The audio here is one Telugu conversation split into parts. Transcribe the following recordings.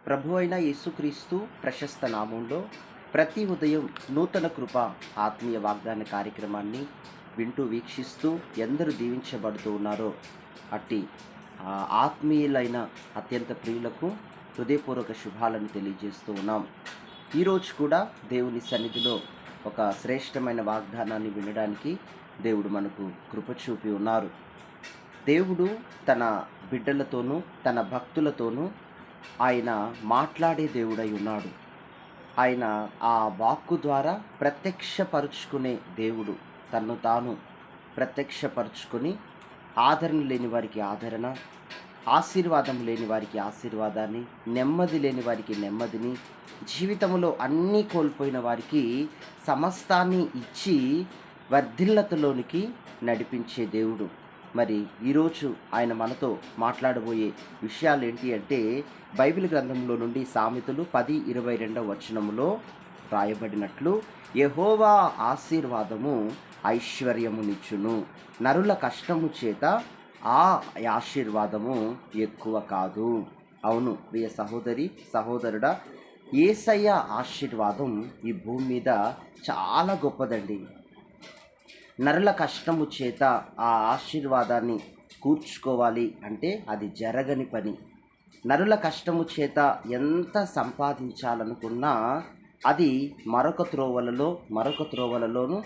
ప్రభు అయిన యేసుక్రీస్తు ప్రశస్త నామంలో ప్రతి ఉదయం నూతన కృప ఆత్మీయ వాగ్దాన కార్యక్రమాన్ని వింటూ వీక్షిస్తూ ఎందరూ దీవించబడుతూ ఉన్నారో అట్టి ఆత్మీయులైన అత్యంత ప్రియులకు హృదయపూర్వక శుభాలను తెలియజేస్తూ ఉన్నాం. ఈరోజు కూడా దేవుని సన్నిధిలో ఒక శ్రేష్టమైన వాగ్దానాన్ని వినడానికి దేవుడు మనకు కృప చూపి ఉన్నారు. దేవుడు తన బిడ్డలతోనూ తన భక్తులతోనూ ఆయన మాట్లాడే దేవుడై ఉన్నాడు. ఆయన ఆ వాక్కు ద్వారా ప్రత్యక్షపరుచుకునే దేవుడు. తన్ను తాను ప్రత్యక్షపరుచుకొని ఆదరణ లేని వారికి ఆదరణ, ఆశీర్వాదం లేని వారికి ఆశీర్వాదాన్ని, నెమ్మది లేని వారికి నెమ్మదిని, జీవితంలో అన్నీ కోల్పోయిన వారికి సమస్తాన్ని ఇచ్చి వర్ధిల్లతలోనికి నడిపించే దేవుడు. మరి ఈరోజు ఆయన మనతో మాట్లాడబోయే విషయాలు ఏంటి అంటే, బైబిల్ గ్రంథంలో నుండి సామెతలు 10:22 రాయబడినట్లు, యెహోవా ఆశీర్వాదము ఐశ్వర్యమునిచ్చును, నరుల కష్టము చేత ఆ ఆశీర్వాదము ఎక్కువ కాదు. అవును ప్రియ సహోదరి సహోదరుడా, యేసయ్య ఆశీర్వాదం ఈ భూమి మీద చాలా గొప్పదండి. నరుల కష్టము చేత ఆ ఆశీర్వాదాన్ని కూర్చుకోవాలి అంటే అది జరగని పని. నరుల కష్టము చేత ఎంత సంపాదించాలనుకున్నా అది మరొక త్రోవలలోనూ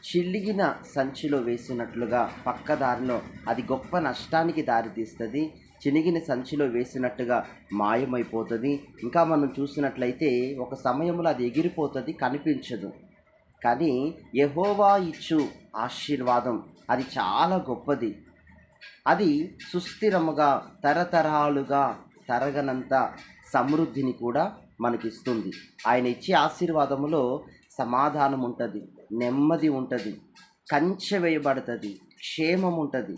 చిల్లిగిన సంచిలో వేసినట్లుగా పక్కదారిలో అది గొప్ప నష్టానికి దారితీస్తుంది. చినిగిన సంచిలో వేసినట్టుగా మాయమైపోతుంది. ఇంకా మనం చూసినట్లయితే ఒక సమయంలో అది ఎగిరిపోతుంది, కనిపించదు. కానీ యెహోవా ఇచ్చు ఆశీర్వాదం అది చాలా గొప్పది. అది సుస్థిరముగా తరతరాలుగా తరగనంత సమృద్ధిని కూడా మనకిస్తుంది. ఆయన ఇచ్చే ఆశీర్వాదములో సమాధానం ఉంటుంది, నెమ్మది ఉంటుంది, కంచె వేయబడుతుంది, క్షేమం ఉంటుంది.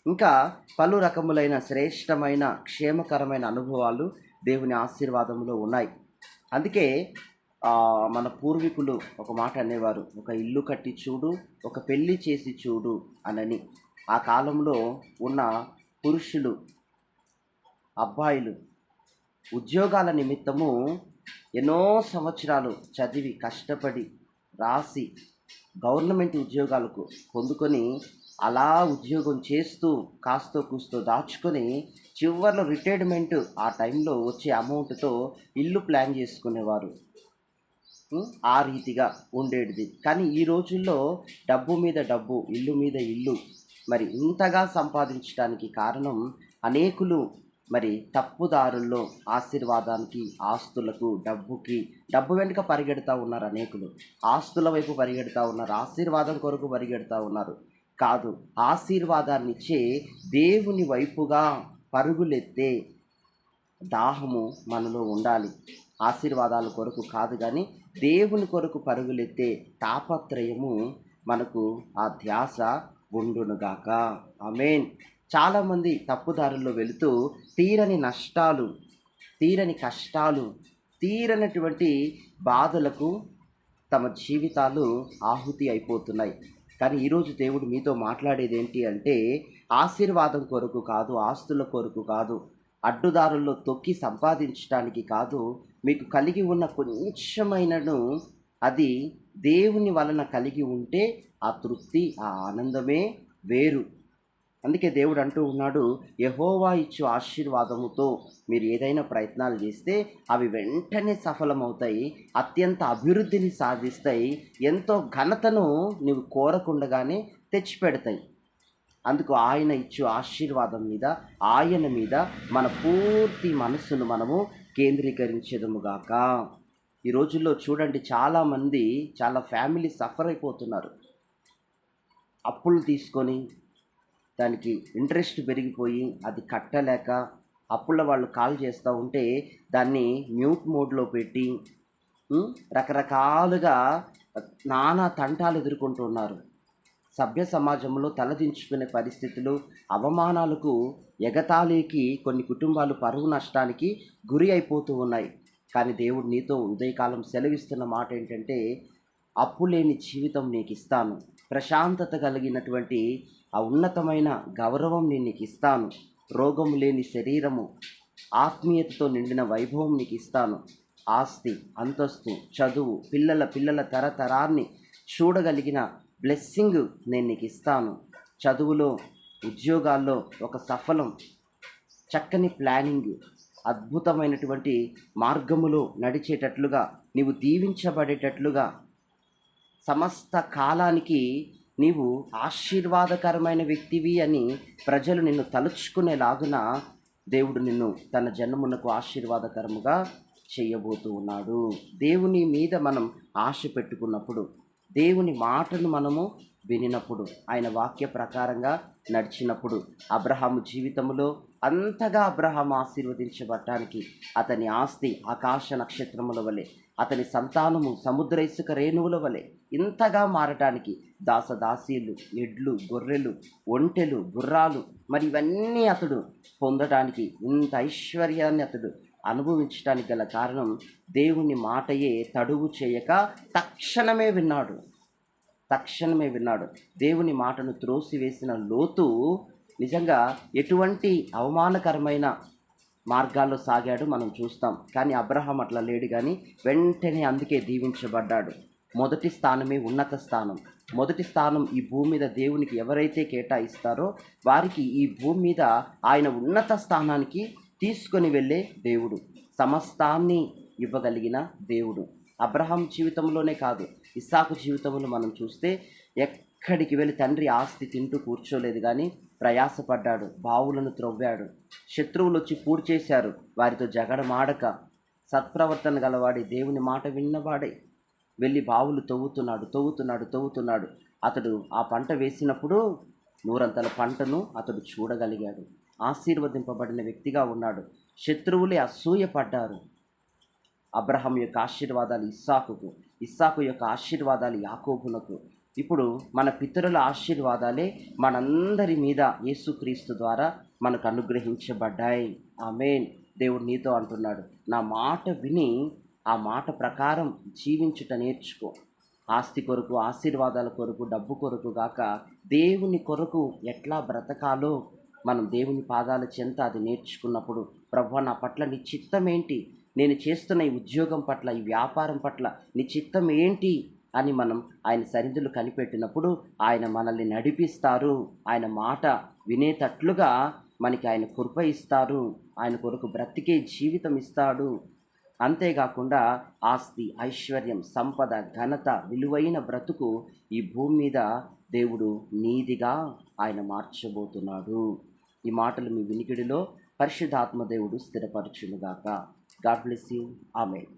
ఇంకా పలు రకములైన శ్రేష్టమైన క్షేమకరమైన అనుభవాలు దేవుని ఆశీర్వాదంలో ఉన్నాయి. అందుకే మన పూర్వీకులు ఒక మాట అనేవారు, ఒక ఇల్లు కట్టి చూడు, ఒక పెళ్లి చేసి చూడు అనని. ఆ కాలంలో ఉన్న పురుషులు, అబ్బాయిలు ఉద్యోగాల నిమిత్తము ఎన్నో సంవత్సరాలు చదివి కష్టపడి రాసి గవర్నమెంట్ ఉద్యోగాలకు పొందుకొని అలా ఉద్యోగం చేస్తూ కాస్తో కూస్తో దాచుకొని చివరిలో రిటైర్మెంట్ ఆ టైంలో వచ్చే అమౌంట్తో ఇల్లు ప్లాన్ చేసుకునేవారు. ఆ రీతిగా ఉండేది. కానీ ఈ రోజుల్లో డబ్బు మీద డబ్బు, ఇల్లు మీద ఇల్లు, మరి ఇంతగా సంపాదించడానికి కారణం అనేకులు మరి తప్పుదారుల్లో ఆశీర్వాదానికి, ఆస్తులకు, డబ్బు వెనుక పరిగెడతా ఉన్నారు. అనేకులు ఆస్తుల వైపు పరిగెడతా ఉన్నారు, ఆశీర్వాదం కొరకు పరిగెడతా ఉన్నారు. కాదు, ఆశీర్వాదాన్ని ఇచ్చే దేవుని వైపుగా పరుగులెత్తే దాహము మనలో ఉండాలి. ఆశీర్వాదాల కొరకు కాదు, కానీ దేవుని కొరకు పరుగులెత్తే తాపత్రయము మనకు ఆ ధ్యాస ఉండునుగాక. ఆమేన్. చాలామంది తప్పుదారుల్లో వెళుతూ తీరని నష్టాలు, తీరని కష్టాలు, తీరనటువంటి బాధలకు తమ జీవితాలు ఆహుతి అయిపోతున్నాయి. కానీ ఈరోజు దేవుడు మీతో మాట్లాడేది ఏంటి అంటే, ఆశీర్వాదం కొరకు కాదు, ఆస్తుల కొరకు కాదు, అడ్డుదారుల్లో తొక్కి సంపాదించడానికి కాదు, మీకు కలిగి ఉన్న కొంచెమైనను అది దేవుని వలన కలిగి ఉంటే ఆ తృప్తి, ఆ ఆనందమే వేరు. అందుకే దేవుడు అంటూ ఉన్నాడు, యెహోవా ఇచ్చు ఆశీర్వాదముతో మీరు ఏదైనా ప్రయత్నాలు చేస్తే అవి వెంటనే సఫలమవుతాయి, అత్యంత అభివృద్ధిని సాధిస్తాయి, ఎంతో ఘనతను నీవు కోరకుండగానే తెచ్చిపెడతాయి. అందుకు ఆయన ఇచ్చు ఆశీర్వాదం మీద, ఆయన మీద మన పూర్తి మనస్సును మనము కేంద్రీకరించేదముగాక. ఈ రోజుల్లో చూడండి, చాలామంది, చాలా ఫ్యామిలీ సఫర్ అయిపోతున్నారు. అప్పులు తీసుకొని దానికి ఇంట్రెస్ట్ పెరిగిపోయి అది కట్టలేక అప్పుల వాళ్ళు కాల్ చేస్తూ ఉంటే దాన్ని మ్యూట్ మోడ్లో పెట్టి రకరకాలుగా నానా తంటాలు ఎదుర్కొంటున్నారు. సభ్య సమాజంలో తలదించుకునే పరిస్థితులు, అవమానాలకు, ఎగతాళికి కొన్ని కుటుంబాలు పరువు నష్టానికి గురి అయిపోతూ ఉన్నాయి. కానీ దేవుడు నీతో ఉదయకాలం సెలవిస్తున్న మాట ఏంటంటే, అప్పు లేని జీవితం నీకు ఇస్తాను, ప్రశాంతత కలిగినటువంటి ఆ ఉన్నతమైన గౌరవం నేను నీకు ఇస్తాను, రోగము లేని శరీరము, ఆత్మీయతతో నిండిన వైభవం నీకు ఇస్తాను. ఆస్తి, అంతస్తు, చదువు, పిల్లల తరతరాన్ని చూడగలిగిన బ్లెస్సింగ్ నేను నీకు ఇస్తాను. చదువులో, ఉద్యోగాల్లో ఒక సఫలం, చక్కని ప్లానింగ్, అద్భుతమైనటువంటి మార్గములో నడిచేటట్లుగా, నీవు దీవించబడేటట్లుగా, సమస్త కాలానికి నీవు ఆశీర్వాదకరమైన వ్యక్తివి అని ప్రజలు నిన్ను తలుచుకునేలాగున దేవుడు నిన్ను తన జన్మమునకు ఆశీర్వాదకరముగా చేయబోతూ ఉన్నాడు. దేవుని మీద మనం ఆశ పెట్టుకున్నప్పుడు, దేవుని మాటను మనము వినినప్పుడు, ఆయన వాక్య ప్రకారంగా నడిచినప్పుడు, అబ్రహాము జీవితంలో అంతగా అబ్రహాము ఆశీర్వదించబడటానికి అతని ఆస్తి ఆకాశ నక్షత్రముల వలె, అతని సంతానము సముద్ర ఇసుక రేణువుల వలె ఇంతగా మారటానికి దాసదాసీలు, ఎడ్లు, గొర్రెలు, ఒంటెలు, గుర్రాలు, మరి ఇవన్నీ అతడు పొందడానికి, ఇంత ఐశ్వర్యాన్ని అతడు అనుభవించడానికి గల కారణం దేవుని మాటయే తడువు చేయక తక్షణమే విన్నాడు. దేవుని మాటను త్రోసివేసిన లోతు నిజంగా ఎటువంటి అవమానకరమైన మార్గాల్లో సాగాడు మనం చూస్తాం. కానీ అబ్రహాం అట్లా లేడు. కానీ వెంటనే అందుకే దీవించబడ్డాడు. మొదటి స్థానమే ఉన్నత స్థానం. మొదటి స్థానం ఈ భూమి మీద దేవునికి ఎవరైతే కేటాయిస్తారో వారికి ఈ భూమి మీద ఆయన ఉన్నత స్థానానికి తీసుకొని వెళ్ళే దేవుడు, సమస్తాన్ని ఇవ్వగలిగిన దేవుడు. అబ్రహాం జీవితంలోనే కాదు, ఇస్సాకు జీవితంలో మనం చూస్తే ఎక్కడికి వెళ్ళి తండ్రి ఆస్తి తింటూ కూర్చోలేదు, కానీ ప్రయాసపడ్డాడు, బావులను త్రవ్వాడు, శత్రువులు వచ్చి పూడి చేశారు, వారితో జగడమాడక సత్ప్రవర్తన గలవాడి, దేవుని మాట విన్నవాడే వెళ్ళి బావులు తవ్వుతున్నాడు. అతడు ఆ పంట వేసినప్పుడు 100 పంటను అతడు చూడగలిగాడు. ఆశీర్వదింపబడిన వ్యక్తిగా ఉన్నాడు. శత్రువులే అసూయపడ్డారు. అబ్రహాం యొక్క ఆశీర్వాదాలు ఇస్సాకుకు, ఇస్సాకు యొక్క ఆశీర్వాదాలు యాకోబునకు. ఇప్పుడు మన పితరుల ఆశీర్వాదాలే మనందరి మీద యేసుక్రీస్తు ద్వారా మనకు అనుగ్రహించబడ్డాయి. ఆమేన్. దేవుడు నీతో అంటున్నాడు, నా మాట విని ఆ మాట ప్రకారం జీవించుట నేర్చుకో. ఆస్తి కొరకు, ఆశీర్వాదాల కొరకు, డబ్బు కొరకు గాక దేవుని కొరకు ఎట్లా బ్రతకాలో మనం దేవుని పాదాల చెంత అది నేర్చుకున్నప్పుడు, ప్రభువా నా పట్ల నీ చిత్తం ఏంటి, నేను చేస్తున్న ఈ ఉద్యోగం పట్ల, ఈ వ్యాపారం పట్ల నీ చిత్తం ఏంటి అని మనం ఆయన సన్నిధిలో కనిపెట్టినప్పుడు ఆయన మనల్ని నడిపిస్తారు. ఆయన మాట వినేటట్లుగా మనకి ఆయన కృప ఇస్తారు. ఆయన కొరకు బ్రతికే జీవితం ఇస్తాడు. అంతేకాకుండా ఆస్తి, ఐశ్వర్యం, సంపద, ఘనత, విలువైన బ్రతుకు ఈ భూమి మీద దేవుడు నీదిగా ఆయన మార్చబోతున్నాడు. ఈ మాటలు మీ వినికిడిలో పరిశుద్ధాత్మ దేవుడు స్థిరపరచునుగాక. God bless you. ఆమేన్.